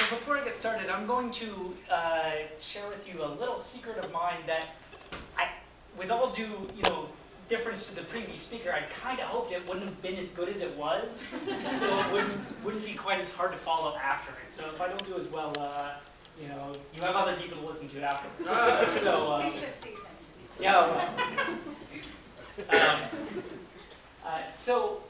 So before I get started, I'm going to share with you a little secret of mine that, with all due, difference to the previous speaker, I kind of hoped it wouldn't have been as good as it was, so it wouldn't be quite as hard to follow after it. So if I don't do as well, you have other people to listen to afterwards. So he's just seasoned. Yeah. Well, so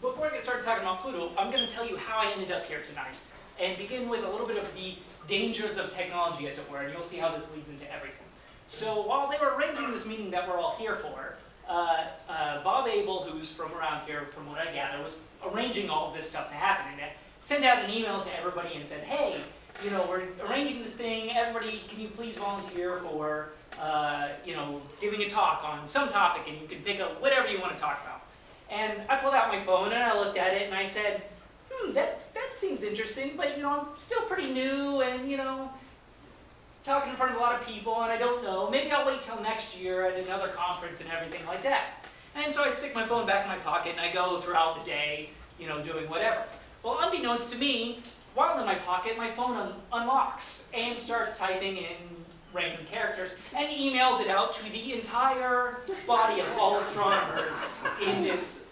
before I get started talking about Pluto, I'm going to tell you how I ended up here tonight, and begin with a little bit of the dangers of technology, as it were, and you'll see how this leads into everything. So while they were arranging this meeting that we're all here for, Bob Abel, who's from around here, from what I gather, was arranging all of this stuff to happen, and sent out an email to everybody and said, hey, we're arranging this thing, everybody, can you please volunteer for, giving a talk on some topic, and you can pick up whatever you want to talk about. And I pulled out my phone, and I looked at it, and I said, that seems interesting, but, I'm still pretty new, and, talking in front of a lot of people, and I don't know. Maybe I'll wait till next year at another conference and everything like that. And so I stick my phone back in my pocket, and I go throughout the day, doing whatever. Well, unbeknownst to me, while in my pocket, my phone unlocks and starts typing in random characters and emails it out to the entire body of all astronomers in this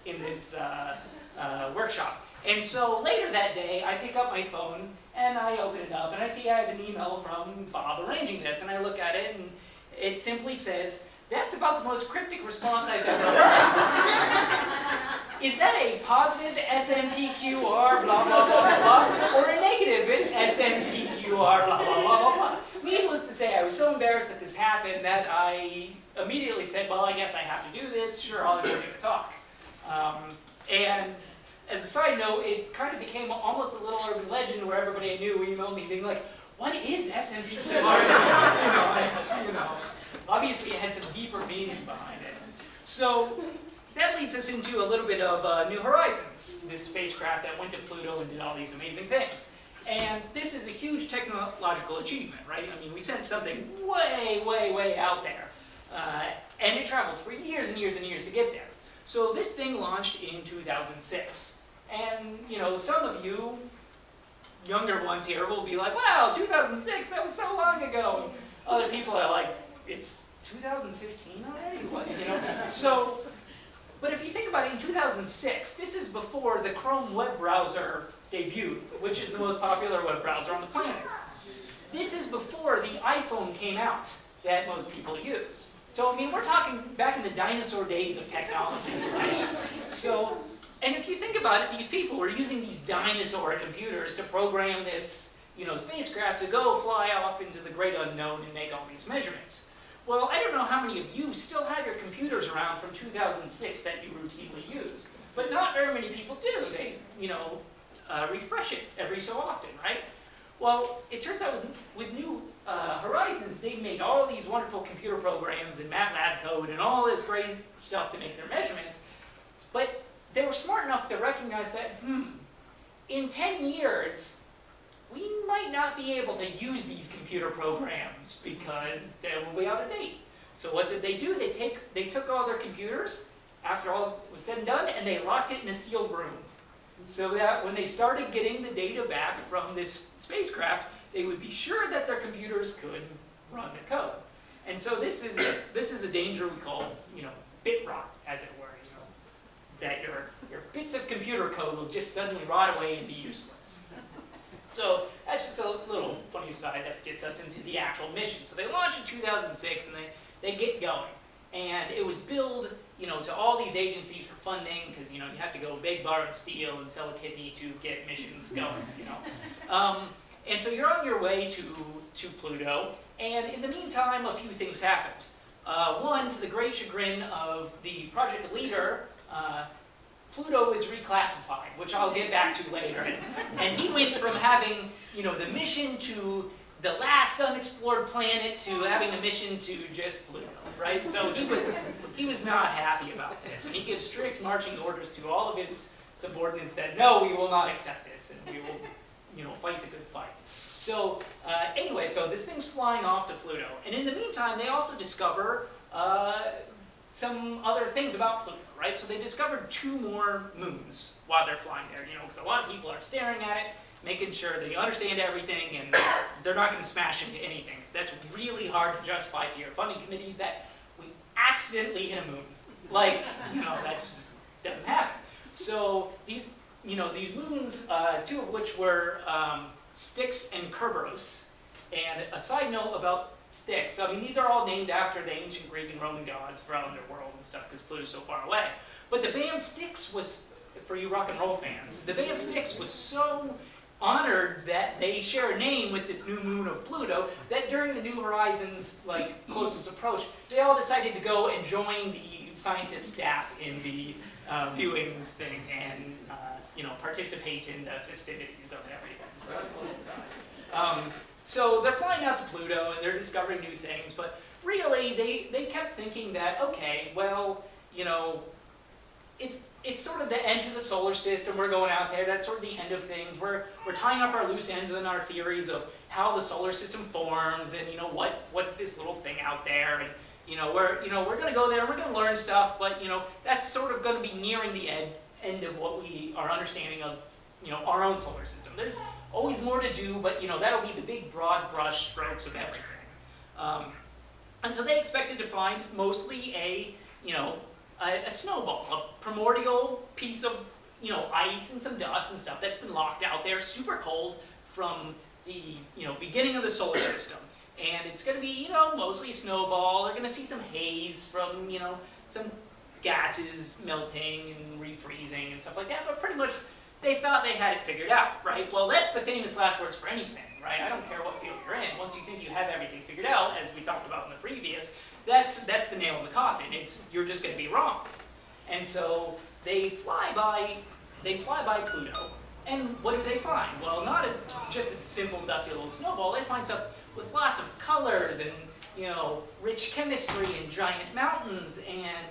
workshop. And so later that day, I pick up my phone and I open it up and I see I have an email from Bob arranging this, and I look at it and it simply says, "That's about the most cryptic response I've ever heard. Is that a positive SMPQR blah blah blah blah, or a negative SMPQR blah blah blah blah blah?" Needless to say, I was so embarrassed that this happened that I immediately said, well, I guess I have to do this. Sure, I'll give a talk. And as a side note, it kind of became almost a little urban legend where everybody I knew emailed me being like, what is SMPQR? Obviously it had some deeper meaning behind it. So that leads us into a little bit of New Horizons, this spacecraft that went to Pluto and did all these amazing things. And this is a huge technological achievement, right? I mean, we sent something way, way, way out there. And it traveled for years and years and years to get there. So this thing launched in 2006. And, some of you younger ones here will be like, wow, 2006, that was so long ago. Other people are like, it's 2015 already? What? So, but if you think about it, in 2006, this is before the Chrome web browser debuted, which is the most popular web browser on the planet. This is before the iPhone came out that most people use. So, I mean, we're talking back in the dinosaur days of technology, right? So, and if you think about it, these people were using these dinosaur computers to program this, spacecraft to go fly off into the great unknown and make all these measurements. Well, I don't know how many of you still have your computers around from 2006 that you routinely use, but not very many people do. They, refresh it every so often, right? Well, it turns out with New Horizons, they've made all these wonderful computer programs and MATLAB code and all this great stuff to make their measurements, but they were smart enough to recognize that, in 10 years, we might not be able to use these computer programs because they will be out of date. So what did they do? They took all their computers, after all was said and done, and they locked it in a sealed room. So that when they started getting the data back from this spacecraft, they would be sure that their computers could run the code. And so this is a danger we call, bit rot, as it were. That your bits of computer code will just suddenly rot away and be useless. So that's just a little funny side that gets us into the actual mission. So they launched in 2006 and they get going. And it was billed, to all these agencies for funding because, you have to go beg, borrow, and steal and sell a kidney to get missions going, And so you're on your way to Pluto. And in the meantime, a few things happened. One, to the great chagrin of the project leader, Pluto is reclassified, which I'll get back to later. And he went from having, the mission to the last unexplored planet to having the mission to just Pluto, right? So he was not happy about this. And he gives strict marching orders to all of his subordinates that, no, we will not accept this, and we will, fight the good fight. So anyway, so this thing's flying off to Pluto. And in the meantime, they also discover some other things about Pluto, right? So they discovered 2 more moons while they're flying there, because a lot of people are staring at it, making sure they understand everything and they're not going to smash into anything, because that's really hard to justify to your funding committees that we accidentally hit a moon. Like, that just doesn't happen. So these moons, two of which were Styx and Kerberos. And a side note about Styx, I mean, these are all named after the ancient Greek and Roman gods from their world and stuff, because Pluto's so far away. But the band Styx was, for you rock and roll fans, the band Styx was so honored that they share a name with this new moon of Pluto that during the New Horizons closest approach, they all decided to go and join the scientist staff in the viewing thing and participate in the festivities of everything. So that's a little side. So they're flying out to Pluto and they're discovering new things, but really they kept thinking that, okay, well, it's sort of the end of the solar system. We're going out there. That's sort of the end of things. We're tying up our loose ends in our theories of how the solar system forms, and what's this little thing out there, and we're going to go there and we're going to learn stuff, but that's sort of going to be nearing the end of what we are understanding of our own solar system. There's always more to do, but that'll be the big broad brush strokes of everything. And so they expected to find mostly a snowball, a primordial piece of ice and some dust and stuff that's been locked out there, super cold from the beginning of the solar system. And it's going to be mostly a snowball. They're going to see some haze from some gases melting and refreezing and stuff like that. But pretty much they thought they had it figured out, right? Well, that's the famous last words for anything, right? I don't care what field you're in. Once you think you have everything figured out, as we talked about in the previous, that's the nail in the coffin. You're just going to be wrong. And so they fly by Pluto, and what do they find? Well, not just a simple dusty little snowball. They find stuff with lots of colors and rich chemistry and giant mountains and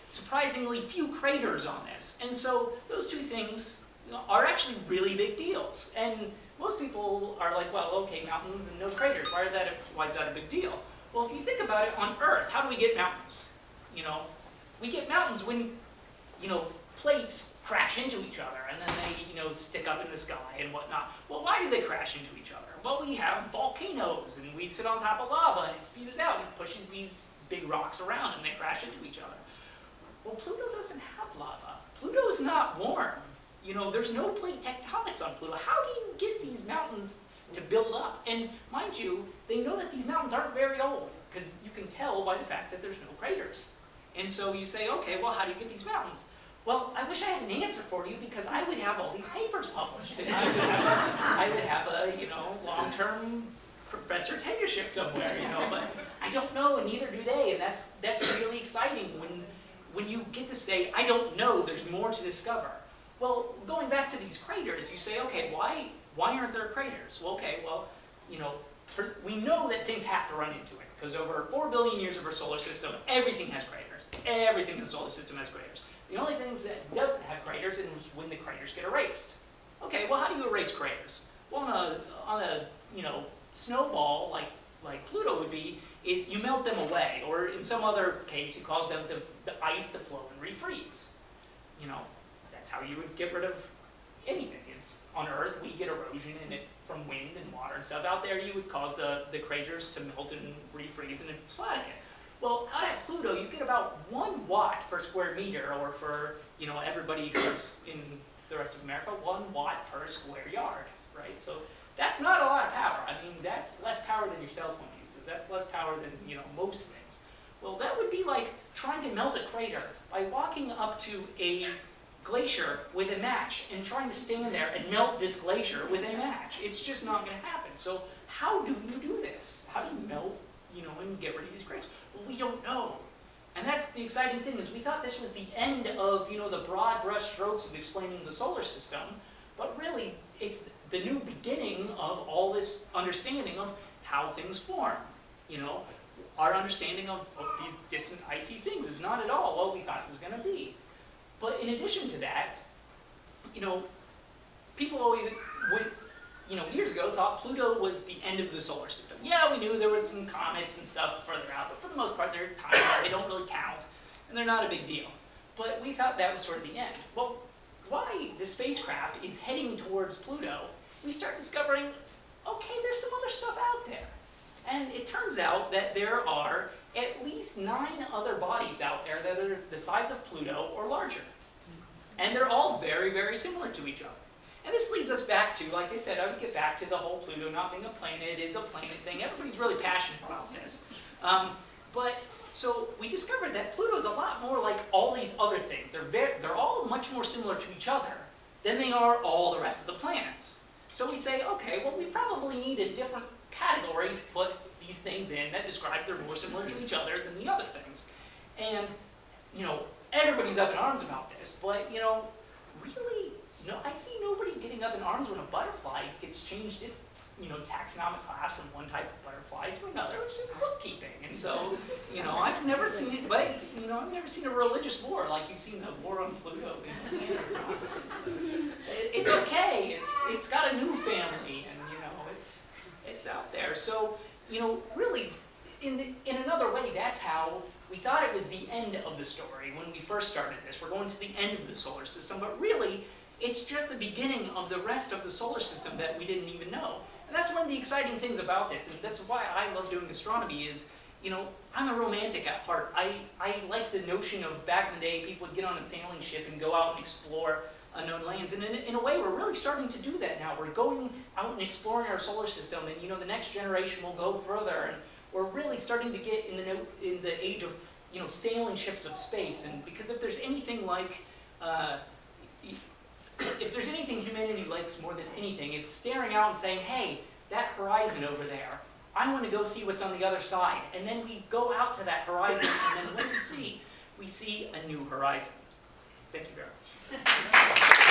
surprisingly few craters on this. And so those two things are actually really big deals. And most people are like, well, okay, mountains and no craters. Why is that a big deal? Well, if you think about it, on Earth, how do we get mountains? We get mountains when plates crash into each other and then they stick up in the sky and whatnot. Well, why do they crash into each other? Well, we have volcanoes and we sit on top of lava and it spews out and pushes these big rocks around and they crash into each other. Well, Pluto doesn't have lava. Pluto's not warm. There's no plate tectonics on Pluto. How do you get these mountains to build up? And mind you, they know that these mountains aren't very old, because you can tell by the fact that there's no craters. And so you say, okay, well, how do you get these mountains? Well, I wish I had an answer for you, because I would have all these papers published, and I would have a long-term professor tenureship somewhere, but I don't know, and neither do they, and that's really exciting when you get to say, I don't know, there's more to discover. Well, going back to these craters, you say, okay, why aren't there craters? Well, okay, we know that things have to run into it, because over 4 billion years of our solar system, everything has craters. Everything in the solar system has craters. The only things that doesn't have craters is when the craters get erased. Okay, well, how do you erase craters? Well, on a snowball like Pluto would be, is you melt them away, or in some other case, you cause them the ice to flow and refreeze. That's how you would get rid of anything. On Earth, we get erosion in it from wind and water and stuff. Out there, you would cause the craters to melt and refreeze and it's flat again. Well, out at Pluto, you get about 1 watt per square meter, or for everybody who's in the rest of America, 1 watt per square yard, right? So that's not a lot of power. I mean, that's less power than your cell phone uses. That's less power than most things. Well, that would be like trying to melt a crater by walking up to a glacier with a match and trying to stand there and melt this glacier with a match. It's just not going to happen. So how do you do this? How do you melt, and get rid of these craters? Well, we don't know. And that's the exciting thing, is we thought this was the end of, the broad brush strokes of explaining the solar system, but really it's the new beginning of all this understanding of how things form. Our understanding of these distant icy things is not at all what we thought it was going to be. But in addition to that, people always years ago thought Pluto was the end of the solar system. Yeah, we knew there was some comets and stuff further out, but for the most part they're tiny, they don't really count, and they're not a big deal. But we thought that was sort of the end. Well, why the spacecraft is heading towards Pluto we start discovering, okay, there's some other stuff out there. And it turns out that there are at least 9 other bodies out there that are the size of Pluto or larger. And they're all very, very similar to each other. And this leads us back to, like I said, I would get back to the whole Pluto not being a planet is a planet thing. Everybody's really passionate about this. So we discovered that Pluto's a lot more like all these other things. They're all much more similar to each other than they are all the rest of the planets. So we say, okay, well, we probably need a different category to put these things in that describes they're more similar to each other than the other things. And, everybody's up in arms about this, but, really, I see nobody getting up in arms when a butterfly gets changed its, taxonomic class from one type of butterfly to another. It's just bookkeeping. And so, I've never seen it, but, I've never seen a religious war like you've seen the war on Pluto. It's okay. It's got a new family, and, it's out there. So, really, in another way, that's how we thought it was the end of the story when we first started this. We're going to the end of the solar system, but really, it's just the beginning of the rest of the solar system that we didn't even know. And that's one of the exciting things about this, and that's why I love doing astronomy is, I'm a romantic at heart. I like the notion of back in the day, people would get on a sailing ship and go out and explore unknown lands. And in a way, we're really starting to do that now. We're going out and exploring our solar system, and the next generation will go further. And we're really starting to get in the age of sailing ships of space. And because if there's anything like if there's anything humanity likes more than anything, it's staring out and saying, hey, that horizon over there, I want to go see what's on the other side. And then we go out to that horizon, and then what do we see? We see a new horizon. Thank you very much.